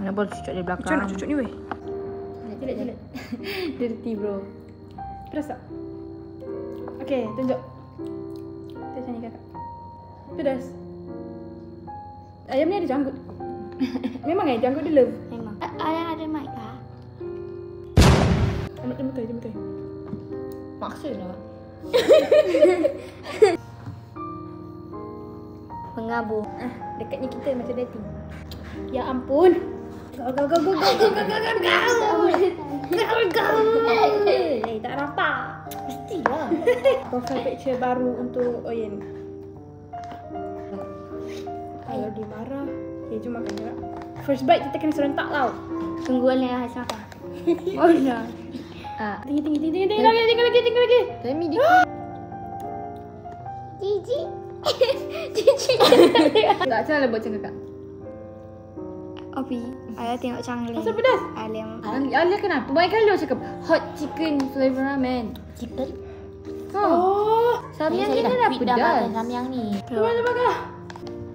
Nak boleh cucuk dari belakang. Macam nak cucuk ni weh? Jelit. Dirty bro. Pedas tak? Okay, tunjuk. Macam ni kakak. Pedas. Ayam ni ada janggut. Memang janggut dia love. Memang. Ayah ada mic kah? Dia betul. Maksudnya. Mengabur. Dekatnya kita macam dating. Ya ampun. Go. Tak nampak. Mestilah. Profile picture baru untuk Oyen. Kalau dia marah, dia cuma makan juga. First bite kita kena serentak tau. Tunggu Alia Hasan makan. Oh dah. Tinggi lagi. Demi dia. Gigi. Tak macam mana buat macam kakak? Opi, Alia tengok Changlin. Asal pedas? Alia kenapa? Banyak kali dia cakap hot chicken flavor ramen. Chicken. Oh. Samyang ni dah pedas. Samyang ni. Cuba bakar.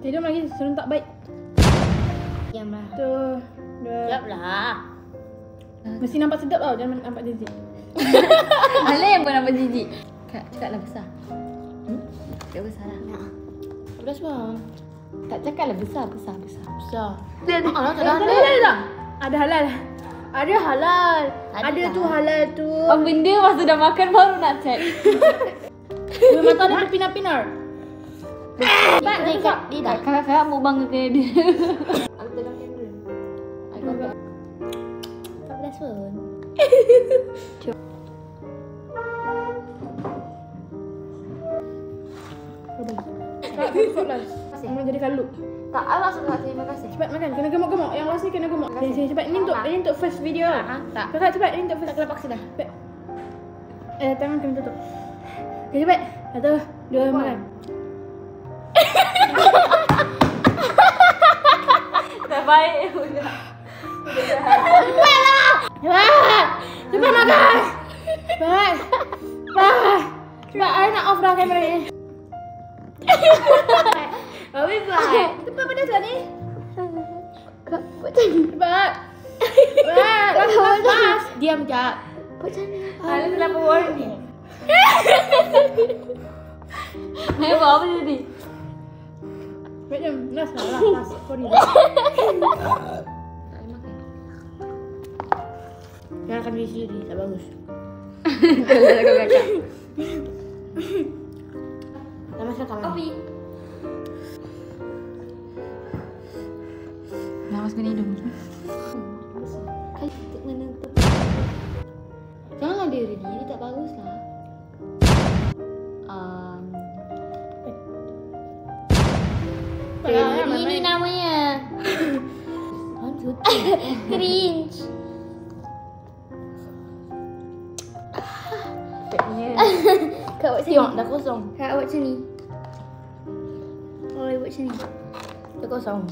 Tidur lagi serentak bite. Diamlah. 1, 2. Siaplah. Mesti nampak sedap tau, jangan nampak jijik. Alia yang pun nampak jijik. Kak, cakaplah besar. Cakap besar lah. Pedas bang. Tak cakaplah besar. Besar. Tak. Ada halal. Ada halal. Ada tu halal tu. Oh, benda masa dah makan baru nak check. Mata ada berpinar-pinar. Dia dah. Kakak mau bangga ke dia. Aku pegang kamera. Tak pedas pun. Cepat lah. Mau jadi kalut. Tak, I langsung nak terima kasih. Cepat makan, kena gemuk-gemuk. Yang last ni kena gemuk. Sini cepat. Ini untuk first video. Tak. Kakak cepat, ini untuk first. Tak kena paksa dah. Cepat. Tangan kena tutup. Okay, cepat. 1, 2, makan. Dah baik. Cepat makan. Cepat. I nak off dah kamera ni. Habis baik. Cepat pedas lah ni. Kak, buat macam ni. Cepat. Lepas. Diam jap. Buat macam ni. Alia kenapa warning? Alia buat apa tadi? Macam nas lah. Sorry. Jangan akan diri sendiri, tak bagus. Kakak. Dah masuk kamera. Opi. Nak masukkan hidung. Untuk menutup. Janganlah diri tak bagus lah. Ini namanya. Cringe. Kak buat macam ni. Dah kosong. Kak buat macam ni. Oh, buat macam ni. Dah kosong.